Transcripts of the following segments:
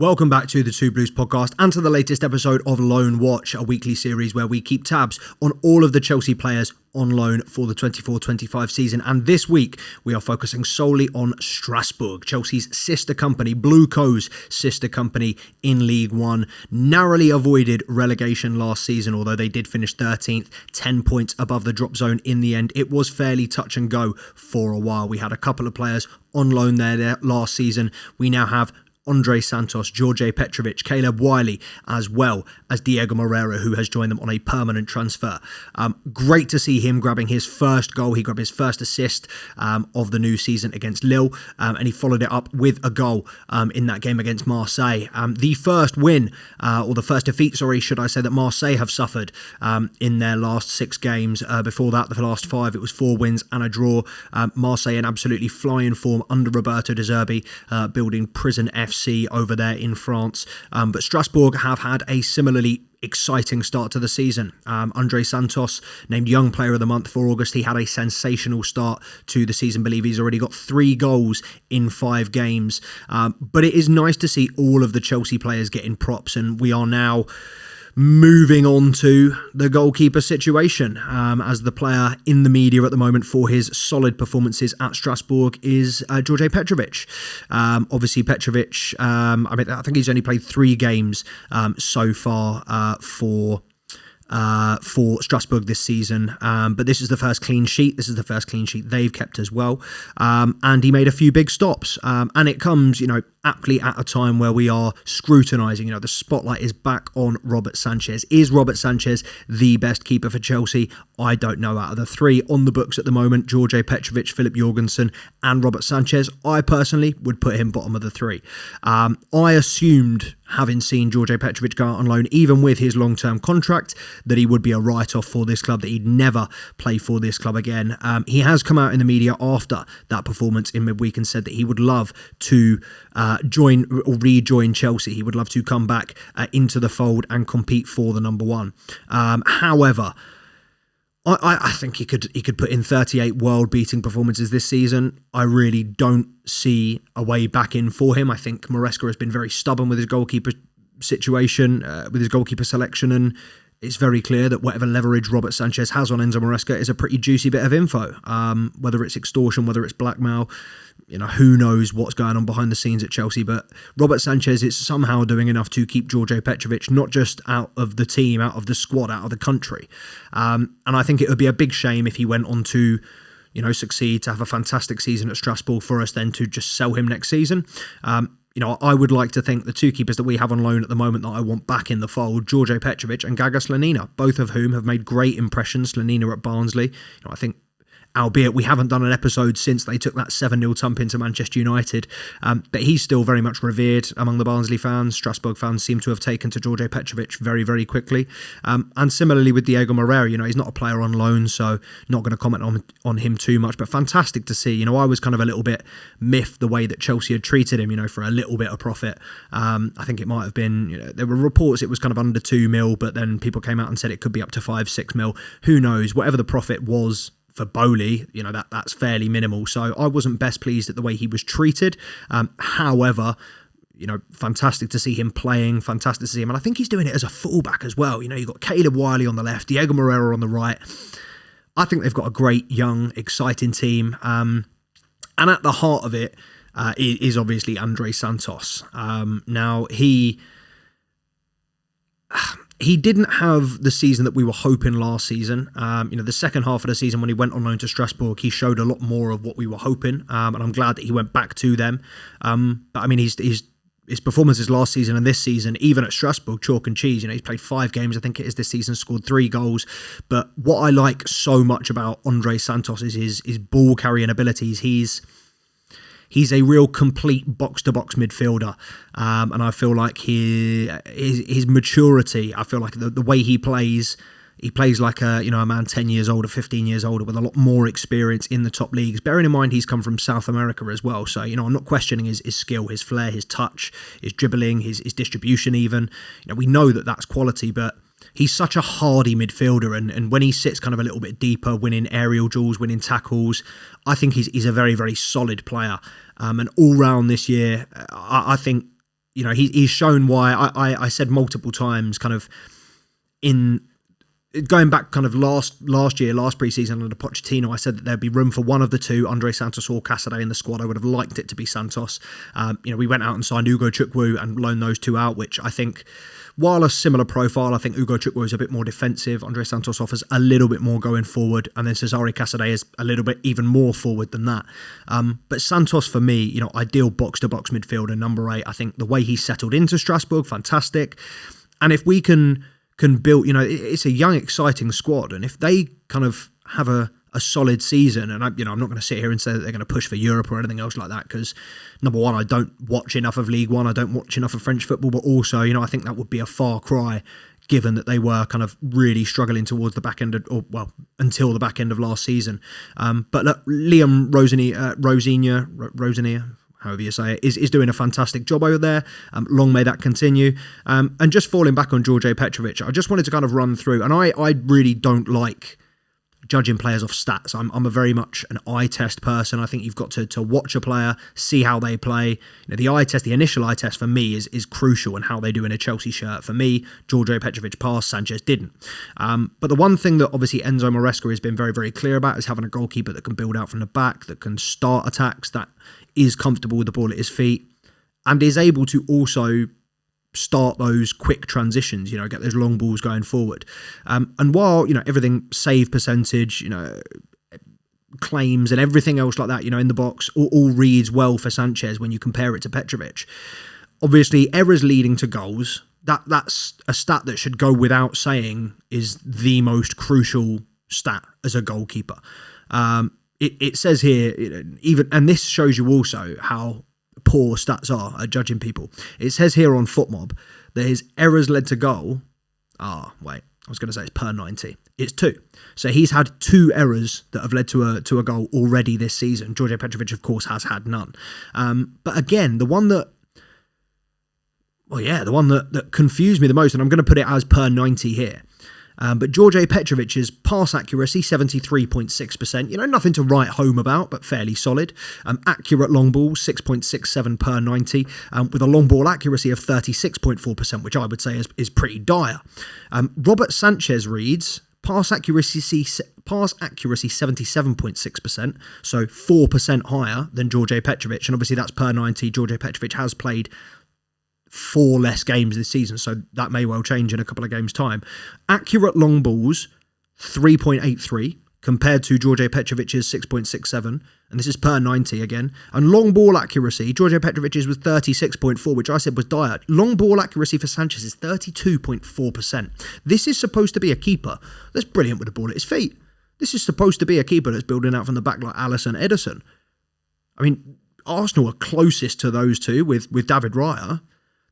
Welcome back to the Two Blues podcast and to the latest episode of Loan Watch, a weekly series where we keep tabs on all of the Chelsea players on loan for the 24-25 season. And this week, we are focusing solely on Strasburg, Chelsea's sister company, Blue Co's sister company in League One. Narrowly avoided relegation last season, although they did finish 13th, 10 points above the drop zone in the end. It was fairly touch and go for a while. We had a couple of players on loan there last season. We now have Andrey Santos, George Petrovic, Caleb Wiley, as well as Diego Moreira, who has joined them on a permanent transfer. Great to see him grabbing his first goal. He grabbed his first assist of the new season against Lille, and he followed it up with a goal in that game against Marseille. The first win, or the first defeat, should I say, that Marseille have suffered in their last 6 games. Before that, the last 5, it was 4 wins and a draw. Marseille in absolutely flying form under Roberto De Zerbi, building Prison FC over there in France. But Strasbourg have had a similarly exciting start to the season. Andrey Santos, named Young Player of the Month for August. He had a sensational start to the season. I believe he's already got 3 goals in 5 games. But it is nice to see all of the Chelsea players getting props, and we are now moving on to the goalkeeper situation, as the player in the media at the moment for his solid performances at Strasbourg is George Petrovic. Obviously Petrovic, I think he's only played 3 games so far for Strasbourg this season, but this is the first clean sheet. This is the first clean sheet they've kept as well, and he made a few big stops, and it comes, aptly at a time where we are scrutinising. The spotlight is back on Robert Sanchez. Is Robert Sanchez the best keeper for Chelsea? I don't know. Out of the 3 on the books at the moment, George Petrovic, Philip Jorgensen and Robert Sanchez, I personally would put him bottom of the 3. I assumed, having seen George Petrovic go out on loan, even with his long-term contract, that he would be a write-off for this club, that he'd never play for this club again. He has come out in the media after that performance in midweek and said that he would love to rejoin Chelsea. He would love to come back into the fold and compete for the number 1. However, I think he could put in 38 world-beating performances this season. I really don't see a way back in for him. I think Maresca has been very stubborn with his goalkeeper situation, with his goalkeeper selection, and it's very clear that whatever leverage Robert Sanchez has on Enzo Maresca is a pretty juicy bit of info. Whether it's extortion, whether it's blackmail, who knows what's going on behind the scenes at Chelsea. But Robert Sanchez is somehow doing enough to keep George Petrovic not just out of the team, out of the squad, out of the country. And I think it would be a big shame if he went on to succeed, to have a fantastic season at Strasbourg, for us then to just sell him next season. I would like to think the 2 keepers that we have on loan at the moment that I want back in the fold, George Petrovic and Gaga Slonina, both of whom have made great impressions. Slonina at Barnsley, I think, albeit we haven't done an episode since they took that 7-0 thump into Manchester United, but he's still very much revered among the Barnsley fans. Strasbourg fans seem to have taken to George Petrovic very, very quickly. And similarly with Diego Moreira, he's not a player on loan, so not going to comment on him too much, but fantastic to see. I was kind of a little bit miffed the way that Chelsea had treated him, for a little bit of profit. I think it might have been, there were reports it was kind of under 2 mil, but then people came out and said it could be up to 5-6 mil. Who knows? Whatever the profit was for Bowley, that's fairly minimal. So I wasn't best pleased at the way he was treated. However, fantastic to see him playing, fantastic to see him. And I think he's doing it as a fullback as well. You've got Caleb Wiley on the left, Diego Moreira on the right. I think they've got a great, young, exciting team. And at the heart of it is obviously Andrey Santos. Now, he didn't have the season that we were hoping last season. The second half of the season when he went on loan to Strasbourg, he showed a lot more of what we were hoping, and I'm glad that he went back to them. But his performances last season and this season, even at Strasbourg, chalk and cheese. He's played 5 games, I think it is this season, scored 3 goals. But what I like so much about Andrey Santos is his ball carrying abilities. He's a real complete box-to-box midfielder, and I feel like his maturity, I feel like the way he plays like a man 10 years older, 15 years older, with a lot more experience in the top leagues. Bearing in mind he's come from South America as well, so I'm not questioning his skill, his flair, his touch, his dribbling, his distribution even. We know that that's quality, but he's such a hardy midfielder, and when he sits kind of a little bit deeper, winning aerial duels, winning tackles, I think he's a very, very solid player. And all round this year, I think he's shown why I said multiple times, kind of in going back kind of last pre-season under Pochettino, I said that there'd be room for one of the two, Andrey Santos or Casadei in the squad. I would have liked it to be Santos. We went out and signed Ugo Chukwu and loaned those two out, which I think, while a similar profile, I think Ugo Chukwu is a bit more defensive. Andrey Santos offers a little bit more going forward, and then Cesare Casadei is a little bit even more forward than that. But Santos, for me, ideal box-to-box midfielder, number 8. I think the way he settled into Strasburg, fantastic. And if we can build, it's a young, exciting squad, and if they kind of have a solid season, and I'm not going to sit here and say that they're going to push for Europe or anything else like that, because number one, I don't watch enough of League One, I don't watch enough of French football, but also, I think that would be a far cry, given that they were kind of really struggling towards the back end until the back end of last season. But look, Liam Rosenior, however you say it, is doing a fantastic job over there. Long may that continue. And just falling back on George Petrovic, I just wanted to kind of run through, and I really don't like judging players off stats. I'm a very much an eye test person. I think you've got to watch a player, see how they play. The eye test, the initial eye test for me is crucial in how they do in a Chelsea shirt. For me, George Petrovic passed, Sanchez didn't. But the one thing that obviously Enzo Maresca has been very, very clear about is having a goalkeeper that can build out from the back, that can start attacks, that is comfortable with the ball at his feet, and is able to also start those quick transitions, get those long balls going forward. And while, everything, save percentage, claims and everything else like that, in the box, all reads well for Sanchez when you compare it to Petrovic. Obviously, errors leading to goals, that's a stat that should go without saying is the most crucial stat as a goalkeeper. It says here, and this shows you also how poor stats are at judging people. It says here on FootMob that his errors led to goal. I was going to say it's per 90. It's 2. So he's had 2 errors that have led to a goal already this season. George Petrovic, of course, has had none. But again, the one that confused me the most, and I'm going to put it as per 90 here. But George Petrovic's pass accuracy, 73.6%. Nothing to write home about, but fairly solid. Accurate long ball, 6.67 per 90, with a long ball accuracy of 36.4%, which I would say is pretty dire. Robert Sanchez reads pass accuracy 77.6%, so 4% higher than George Petrovic, and obviously that's per 90. George Petrovic has played 4 less games this season, so that may well change in a couple of games' time. Accurate long balls, 3.83, compared to George Petrovic's 6.67, and this is per 90 again. And long ball accuracy, George Petrovic's was 36.4, which I said was dire. Long ball accuracy for Sanchez is 32.4%. This is supposed to be a keeper that's brilliant with the ball at his feet. This is supposed to be a keeper that's building out from the back like Alisson, Ederson. I mean, Arsenal are closest to those two with David Raya.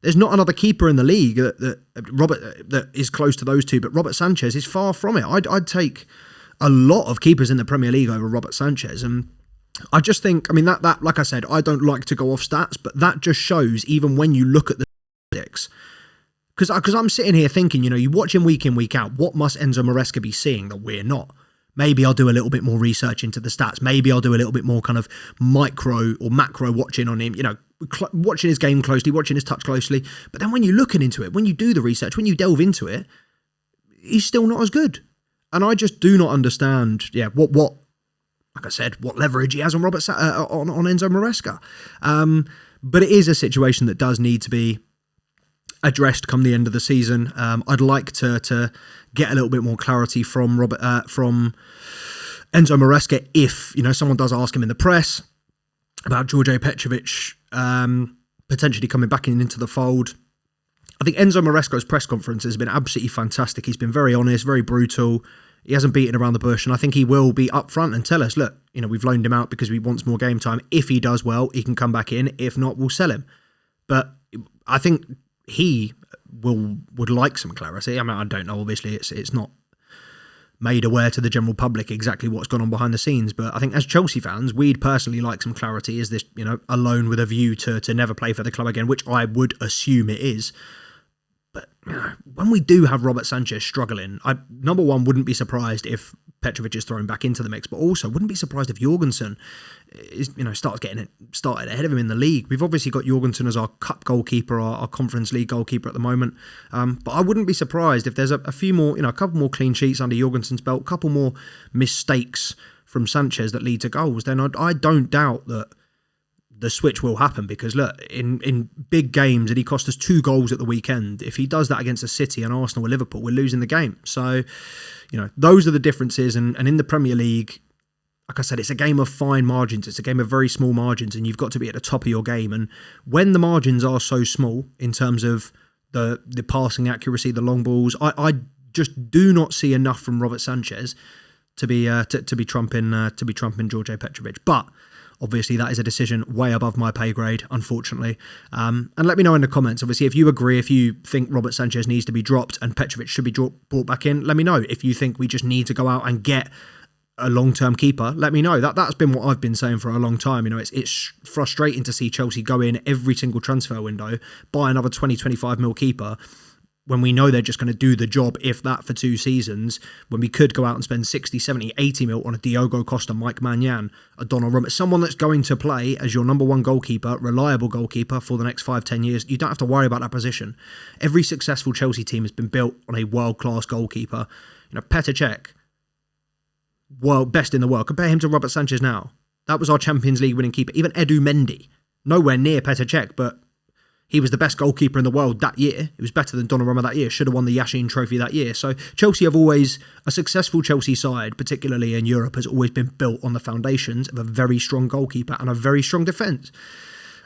There's not another keeper in the league that is close to those two, but Robert Sanchez is far from it. I'd take a lot of keepers in the Premier League over Robert Sanchez, and I just think, that like I said, I don't like to go off stats, but that just shows, even when you look at the statistics, because I'm sitting here thinking, you watch him week in, week out, what must Enzo Maresca be seeing that we're not? Maybe I'll do a little bit more research into the stats. Maybe I'll do a little bit more kind of micro or macro watching on him, watching his game closely, watching his touch closely. But then when you're looking into it, when you do the research, when you delve into it, he's still not as good. And I just do not understand, what like I said, what leverage he has on on Enzo Maresca. But it is a situation that does need to be addressed come the end of the season. I'd like to get a little bit more clarity from Enzo Maresca if someone does ask him in the press about George Petrovic potentially coming back into the fold. I think Enzo Maresca's press conference has been absolutely fantastic. He's been very honest, very brutal. He hasn't beaten around the bush, and I think he will be upfront and tell us, look, we've loaned him out because we want more game time. If he does well, he can come back in. If not, we'll sell him. But I think he would like some clarity. I don't know. Obviously, it's not made aware to the general public exactly what's gone on behind the scenes. But I think as Chelsea fans, we'd personally like some clarity. Is this, a loan with a view to never play for the club again, which I would assume it is. But when we do have Robert Sanchez struggling, I, number one, wouldn't be surprised if Petrovic is thrown back into the mix, but also wouldn't be surprised if Jorgensen is, starts getting it started ahead of him in the league. We've obviously got Jorgensen as our cup goalkeeper, our Conference League goalkeeper at the moment, but I wouldn't be surprised if there's a few more, a couple more clean sheets under Jorgensen's belt, a couple more mistakes from Sanchez that lead to goals. Then I don't doubt that the switch will happen, because look, in big games, and he cost us 2 goals at the weekend. If he does that against a City and Arsenal or Liverpool, we're losing the game. So, those are the differences. And in the Premier League, like I said, it's a game of fine margins. It's a game of very small margins, and you've got to be at the top of your game. And when the margins are so small in terms of the passing accuracy, the long balls, I just do not see enough from Robert Sanchez to be trumping George Petrovic. But obviously, that is a decision way above my pay grade, unfortunately. And let me know in the comments, obviously, if you agree, if you think Robert Sanchez needs to be dropped and Petrovic should be brought back in, let me know. If you think we just need to go out and get a long-term keeper, let me know. That's been what I've been saying for a long time. It's frustrating to see Chelsea go in every single transfer window, buy another 20-25 mil keeper, when we know they're just going to do the job, if that, for 2 seasons, when we could go out and spend 60, 70, 80 mil on a Diogo Costa, Mike Maignan, a Donnarumma, someone that's going to play as your number 1 goalkeeper, reliable goalkeeper for the next 5-10 years. You don't have to worry about that position. Every successful Chelsea team has been built on a world-class goalkeeper. Petr Cech, best in the world. Compare him to Robert Sanchez now. That was our Champions League winning keeper. Even Edu Mendy, nowhere near Petr Cech, but he was the best goalkeeper in the world that year. He was better than Donnarumma that year. Should have won the Yashin Trophy that year. So Chelsea have always, a successful Chelsea side, particularly in Europe, has always been built on the foundations of a very strong goalkeeper and a very strong defence.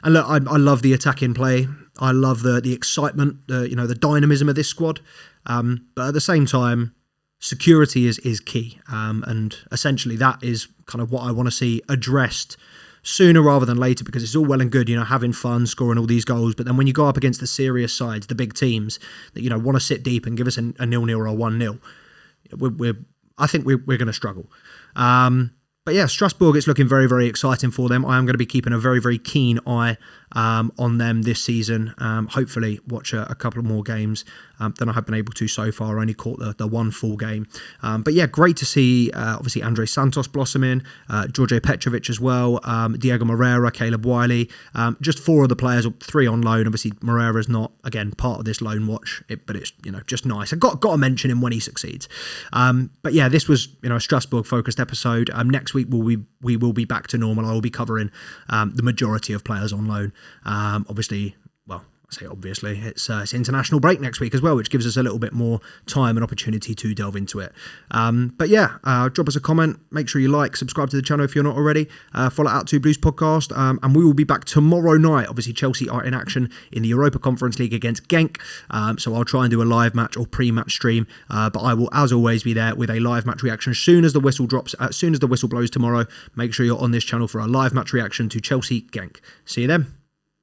And look, I love the attacking play. I love the excitement, the dynamism of this squad. But at the same time, security is key. And essentially that is kind of what I want to see addressed sooner rather than later, because it's all well and good, having fun, scoring all these goals, but then when you go up against the serious sides, the big teams that, want to sit deep and give us a 0-0 or a 1-0, I think we're going to struggle. But yeah, Strasburg, it's looking very, very exciting for them. I am going to be keeping a very, very keen eye on them this season. Hopefully watch a couple of more games than I have been able to so far. I only caught the one full game. But yeah, great to see, obviously, Andrey Santos blossom in, George Petrovic as well, Diego Moreira, Caleb Wiley, just 4 of the players, 3 on loan. Obviously, Moreira's not, again, part of this loan watch, but it's, just nice. I got to mention him when he succeeds. But yeah, this was, a Strasbourg-focused episode. Next week, we will be back to normal. I will be covering the majority of players on loan. Obviously, well, I say obviously, it's international break next week as well, which gives us a little bit more time and opportunity to delve into it. But yeah, drop us a comment. Make sure you like, subscribe to the channel if you're not already. Follow Out 2 Blues podcast. And we will be back tomorrow night. Obviously, Chelsea are in action in the Europa Conference League against Genk. So I'll try and do a live match or pre-match stream. But I will, as always, be there with a live match reaction as soon as the whistle drops, as soon as the whistle blows tomorrow. Make sure you're on this channel for a live match reaction to Chelsea Genk. See you then.